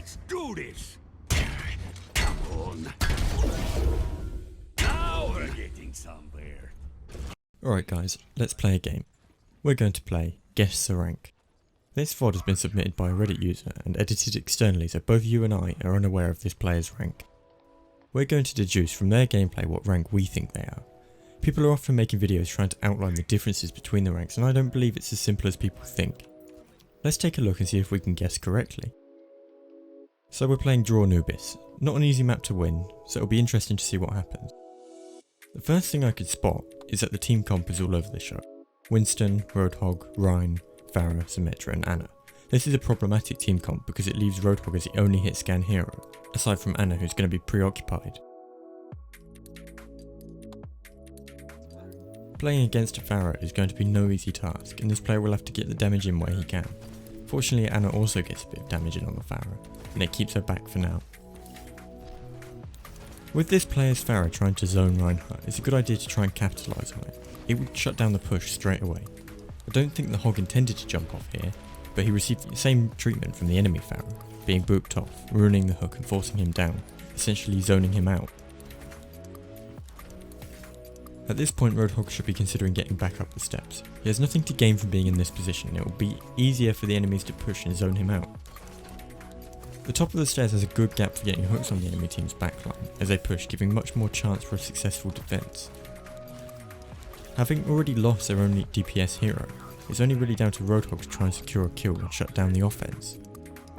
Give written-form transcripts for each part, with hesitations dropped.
Let's do this! Come on. Now we're getting somewhere. Alright guys, let's play a game. We're going to play Guess the Rank. This VOD has been submitted by a Reddit user and edited externally so both you and I are unaware of this player's rank. We're going to deduce from their gameplay what rank we think they are. People are often making videos trying to outline the differences between the ranks and I don't believe it's as simple as people think. Let's take a look and see if we can guess correctly. So we're playing Draw Anubis. Not an easy map to win, so it'll be interesting to see what happens. The first thing I could spot is that the team comp is all over the shop. Winston, Roadhog, Ryan, Farah, Symmetra and Anna. This is a problematic team comp because it leaves Roadhog as the only hit scan hero, aside from Anna who's going to be preoccupied. Playing against a Farah is going to be no easy task and this player will have to get the damage in where he can. Fortunately Anna also gets a bit of damage in on the Farah and it keeps her back for now. With this player's Farah trying to zone Reinhardt, it's a good idea to try and capitalise on it. It would shut down the push straight away. I don't think the Hog intended to jump off here, but he received the same treatment from the enemy Farah, being booped off, ruining the hook and forcing him down, essentially zoning him out. At this point Roadhog should be considering getting back up the steps. He has nothing to gain from being in this position and it will be easier for the enemies to push and zone him out. The top of the stairs has a good gap for getting hooks on the enemy team's backline as they push, giving much more chance for a successful defense. Having already lost their only DPS hero, it's only really down to Roadhog to try and secure a kill and shut down the offense.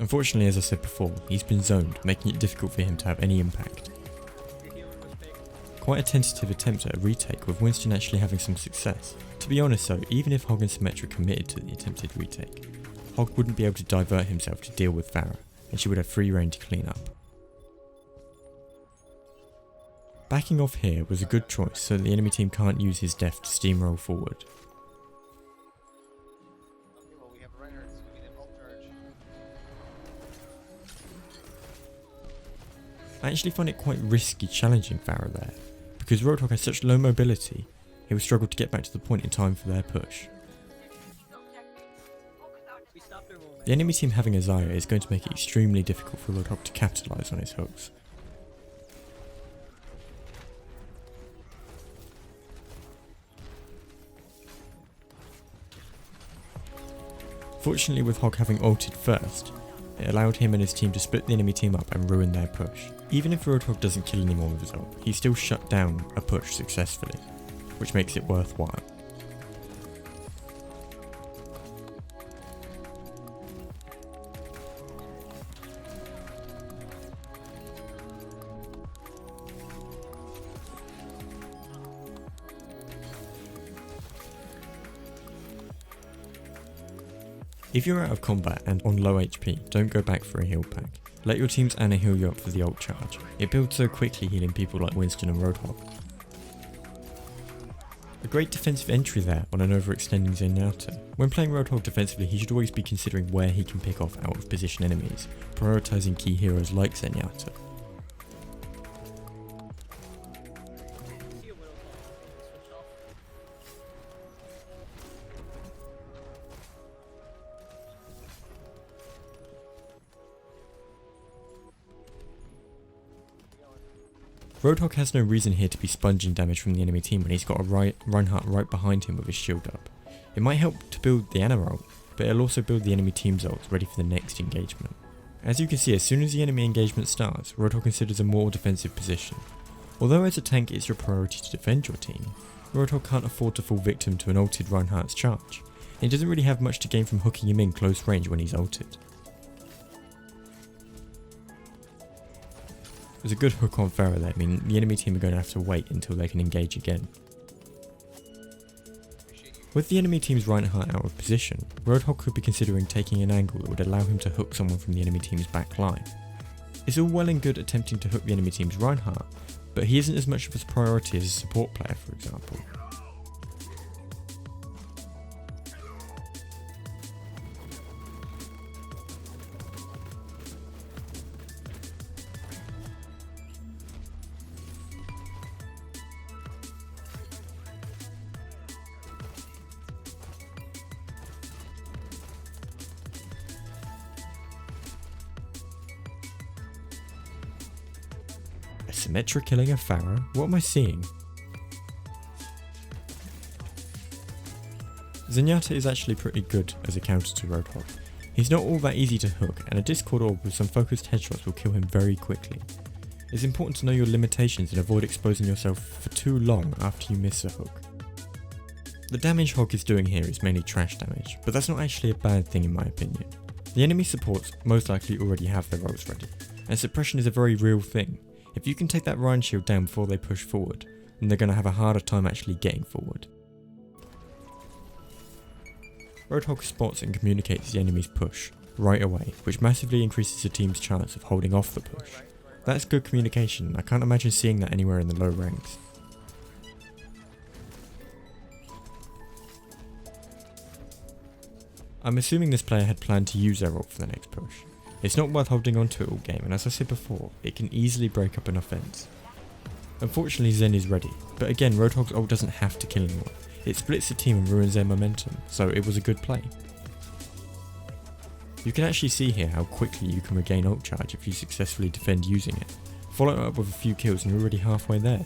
Unfortunately, as I said before, he's been zoned, making it difficult for him to have any impact. Quite a tentative attempt at a retake, with Winston actually having some success. To be honest though, even if Hog and Symmetra committed to the attempted retake, Hog wouldn't be able to divert himself to deal with Farah, and she would have free reign to clean up. Backing off here was a good choice so that the enemy team can't use his death to steamroll forward. I actually find it quite risky challenging Farah there, because Roadhog has such low mobility, he will struggle to get back to the point in time for their push. The enemy team having a Zarya is going to make it extremely difficult for Roadhog to capitalise on his hooks. Fortunately with Hog having ulted first, it allowed him and his team to split the enemy team up and ruin their push. Even if Roadhog doesn't kill anyone with his ult, he still shut down a push successfully, which makes it worthwhile. If you're out of combat and on low HP, don't go back for a heal pack. Let your team's Anna heal you up for the ult charge. It builds so quickly, healing people like Winston and Roadhog. A great defensive entry there on an overextending Zenyatta. When playing Roadhog defensively, he should always be considering where he can pick off out of position enemies, prioritising key heroes like Zenyatta. Roadhog has no reason here to be sponging damage from the enemy team when he's got a Reinhardt right behind him with his shield up. It might help to build the Anna ult, but it'll also build the enemy team's ult ready for the next engagement. As you can see, as soon as the enemy engagement starts, Roadhog considers a more defensive position. Although as a tank it's your priority to defend your team, Roadhog can't afford to fall victim to an ulted Reinhardt's charge, and he doesn't really have much to gain from hooking him in close range when he's ulted. There's a good hook on Farah there, meaning the enemy team are going to have to wait until they can engage again. With the enemy team's Reinhardt out of position, Roadhog could be considering taking an angle that would allow him to hook someone from the enemy team's back line. It's all well and good attempting to hook the enemy team's Reinhardt, but he isn't as much of a priority as a support player, for example. A Symmetra killing a Pharaoh? What am I seeing? Zenyatta is actually pretty good as a counter to Roadhog. He's not all that easy to hook, and a Discord orb with some focused headshots will kill him very quickly. It's important to know your limitations and avoid exposing yourself for too long after you miss a hook. The damage Hog is doing here is mainly trash damage, but that's not actually a bad thing in my opinion. The enemy supports most likely already have their ults ready, and suppression is a very real thing. If you can take that Rhine shield down before they push forward, then they're going to have a harder time actually getting forward. Roadhog spots and communicates the enemy's push right away, which massively increases the team's chance of holding off the push. That's good communication, and I can't imagine seeing that anywhere in the low ranks. I'm assuming this player had planned to use their ult for the next push. It's not worth holding on to it all game, and as I said before, it can easily break up an offense. Unfortunately Zen is ready, but again Roadhog's ult doesn't have to kill anyone. It splits the team and ruins their momentum, so it was a good play. You can actually see here how quickly you can regain ult charge if you successfully defend using it. Follow it up with a few kills and you're already halfway there.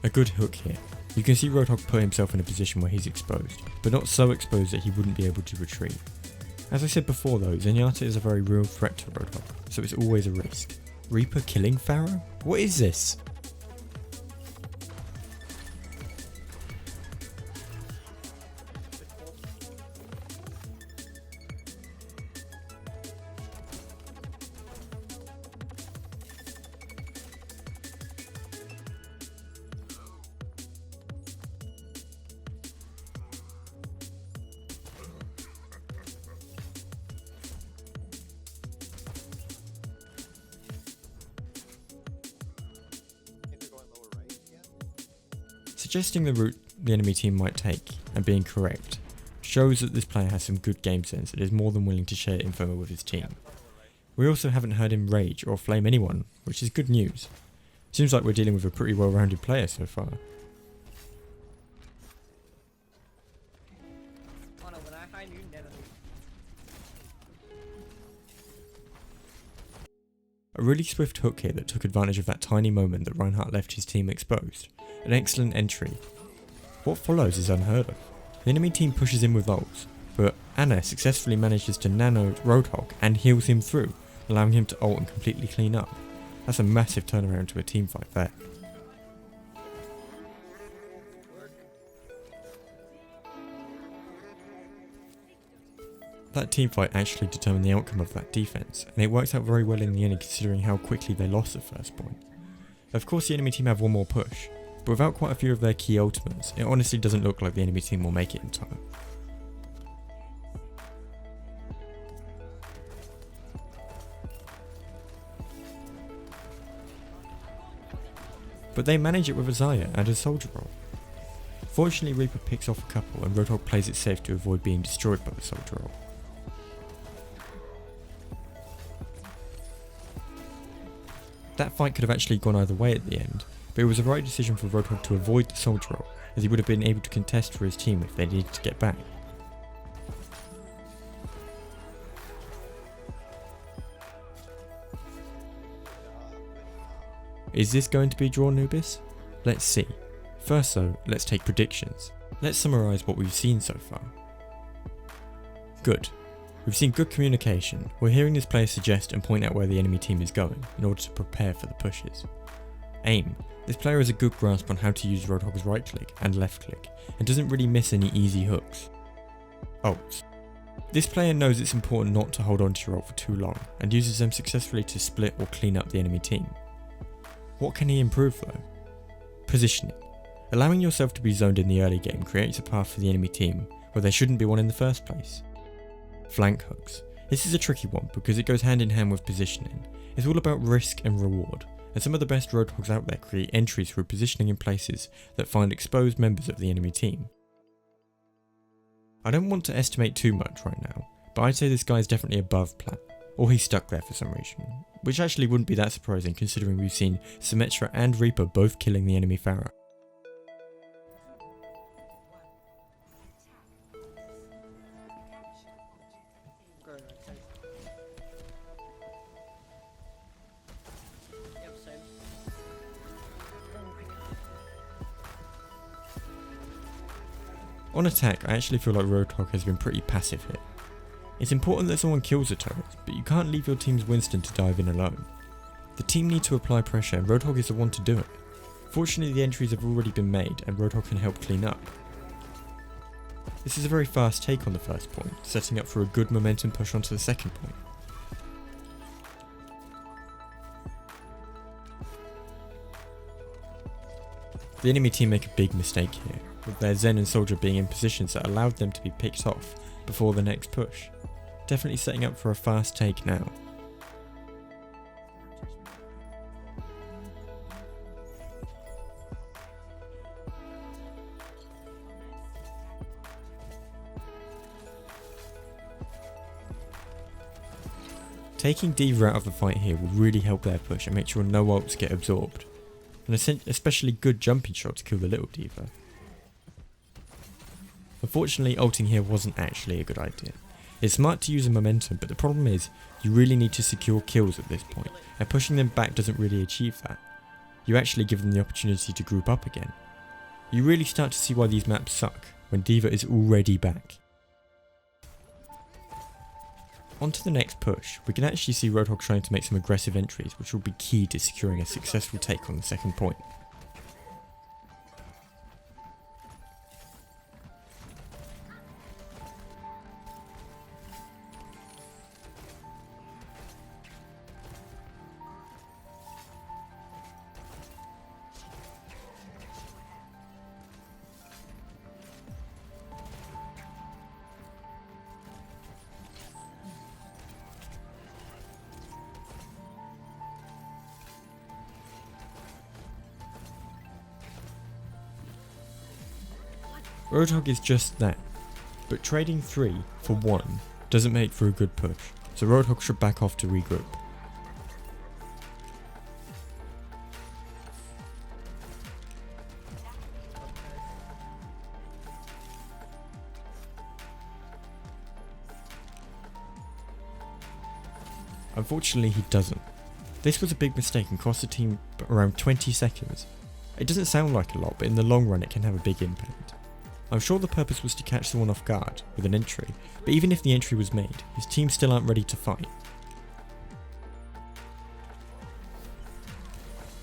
A good hook here. You can see Roadhog put himself in a position where he's exposed, but not so exposed that he wouldn't be able to retreat. As I said before though, Zenyatta is a very real threat to Roadhog, so it's always a risk. Reaper killing Pharaoh? What is this? Suggesting the route the enemy team might take, and being correct, shows that this player has some good game sense and is more than willing to share info with his team. We also haven't heard him rage or flame anyone, which is good news. Seems like we're dealing with a pretty well-rounded player so far. A really swift hook here that took advantage of that tiny moment that Reinhardt left his team exposed. An excellent entry. What follows is unheard of. The enemy team pushes in with ults, but Anna successfully manages to nano Roadhog and heals him through, allowing him to ult and completely clean up. That's a massive turnaround to a team fight there. That teamfight actually determined the outcome of that defense, and it worked out very well in the end considering how quickly they lost the first point. Of course the enemy team have one more push, but without quite a few of their key ultimates, it honestly doesn't look like the enemy team will make it in time. But they manage it with a Zarya and a soldier roll. Fortunately Reaper picks off a couple and Roadhog plays it safe to avoid being destroyed by the soldier roll. That fight could have actually gone either way at the end, but it was the right decision for Roadhog to avoid the soldier roll, as he would have been able to contest for his team if they needed to get back. Is this going to be draw Anubis? Let's see. First though, let's take predictions. Let's summarise what we've seen so far. Good. We've seen good communication. We're hearing this player suggest and point out where the enemy team is going in order to prepare for the pushes. Aim. This player has a good grasp on how to use Roadhog's right click and left click and doesn't really miss any easy hooks. Ults. This player knows it's important not to hold on to your ult for too long and uses them successfully to split or clean up the enemy team. What can he improve though? Positioning. Allowing yourself to be zoned in the early game creates a path for the enemy team where there shouldn't be one in the first place. Flank hooks. This is a tricky one because it goes hand in hand with positioning. It's all about risk and reward, and some of the best Roadhogs out there create entries through positioning in places that find exposed members of the enemy team. I don't want to estimate too much right now, but I'd say this guy is definitely above plat, or he's stuck there for some reason, which actually wouldn't be that surprising considering we've seen Symmetra and Reaper both killing the enemy Pharah. On attack, I actually feel like Roadhog has been pretty passive here. It's important that someone kills the turrets, but you can't leave your team's Winston to dive in alone. The team need to apply pressure and Roadhog is the one to do it. Fortunately the entries have already been made and Roadhog can help clean up. This is a very fast take on the first point, setting up for a good momentum push onto the second point. The enemy team make a big mistake here, with their Zen and Soldier being in positions that allowed them to be picked off before the next push. Definitely setting up for a fast take now. Taking D.Va out of the fight here will really help their push and make sure no ults get absorbed, and especially good jumping shot to kill the little D.Va. Unfortunately, ulting here wasn't actually a good idea. It's smart to use a momentum, but the problem is you really need to secure kills at this point, and pushing them back doesn't really achieve that. You actually give them the opportunity to group up again. You really start to see why these maps suck when D.Va is already back. On to the next push, we can actually see Roadhog trying to make some aggressive entries which will be key to securing a successful take on the second point. Roadhog is just that, but trading 3 for 1 doesn't make for a good push, so Roadhog should back off to regroup. Unfortunately he doesn't. This was a big mistake and cost the team around 20 seconds. It doesn't sound like a lot, but in the long run it can have a big impact. I'm sure the purpose was to catch someone off guard with an entry, but even if the entry was made, his team still aren't ready to fight.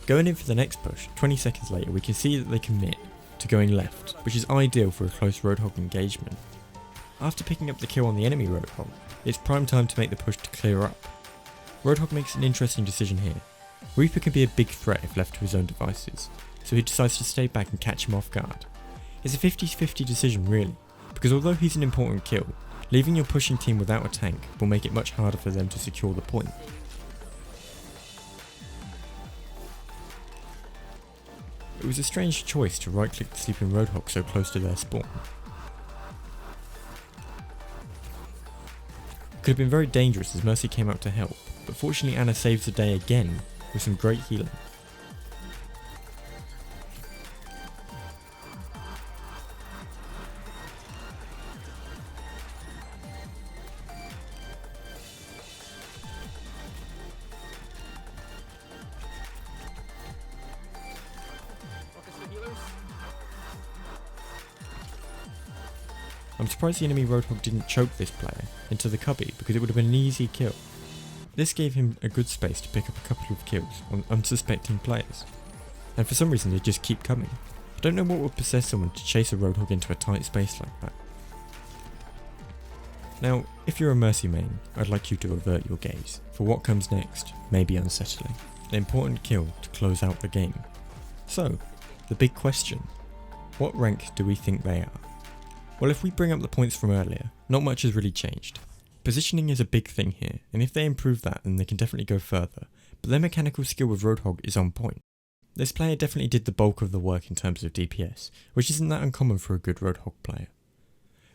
Going in for the next push, 20 seconds later we can see that they commit to going left, which is ideal for a close Roadhog engagement. After picking up the kill on the enemy Roadhog, it's prime time to make the push to clear up. Roadhog makes an interesting decision here. Reaper can be a big threat if left to his own devices, so he decides to stay back and catch him off guard. It's a 50-50 decision really, because although he's an important kill, leaving your pushing team without a tank will make it much harder for them to secure the point. It was a strange choice to right click the sleeping Roadhog so close to their spawn. It could have been very dangerous as Mercy came out to help, but fortunately Anna saves the day again with some great healing. I'm surprised the enemy Roadhog didn't choke this player into the cubby because it would have been an easy kill. This gave him a good space to pick up a couple of kills on unsuspecting players, and for some reason they just keep coming. I don't know what would possess someone to chase a Roadhog into a tight space like that. Now, if you're a Mercy main, I'd like you to avert your gaze, for what comes next may be unsettling. An important kill to close out the game. So, the big question, what rank do we think they are? Well, if we bring up the points from earlier, not much has really changed. Positioning is a big thing here, and if they improve that then they can definitely go further, but their mechanical skill with Roadhog is on point. This player definitely did the bulk of the work in terms of DPS, which isn't that uncommon for a good Roadhog player.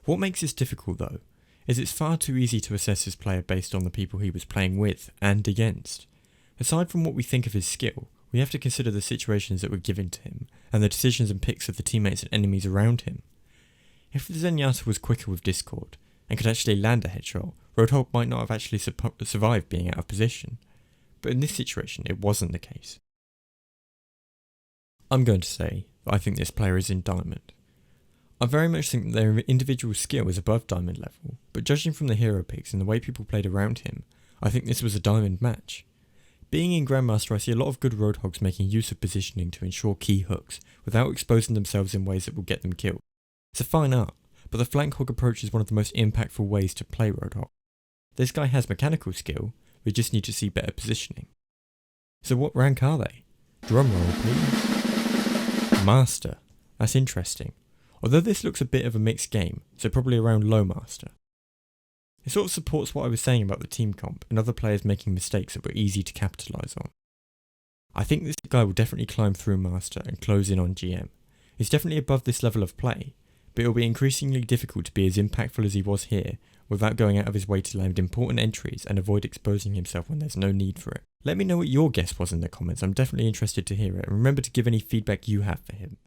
What makes this difficult though, is it's far too easy to assess his player based on the people he was playing with and against. Aside from what we think of his skill, we have to consider the situations that were given to him, and the decisions and picks of the teammates and enemies around him. If the Zenyatta was quicker with Discord, and could actually land a headshot, Roadhog might not have actually survived being out of position. But in this situation, it wasn't the case. I'm going to say that I think this player is in Diamond. I very much think that their individual skill is above Diamond level, but judging from the hero picks and the way people played around him, I think this was a Diamond match. Being in Grandmaster, I see a lot of good Roadhogs making use of positioning to ensure key hooks, without exposing themselves in ways that will get them killed. It's a fine art, but the flank hog approach is one of the most impactful ways to play Roadhog. This guy has mechanical skill, we just need to see better positioning. So what rank are they? Drumroll please. Master. That's interesting. Although this looks a bit of a mixed game, so probably around low master. It sort of supports what I was saying about the team comp and other players making mistakes that were easy to capitalise on. I think this guy will definitely climb through master and close in on GM. He's definitely above this level of play, but it will be increasingly difficult to be as impactful as he was here without going out of his way to land important entries and avoid exposing himself when there's no need for it. Let me know what your guess was in the comments, I'm definitely interested to hear it, and remember to give any feedback you have for him.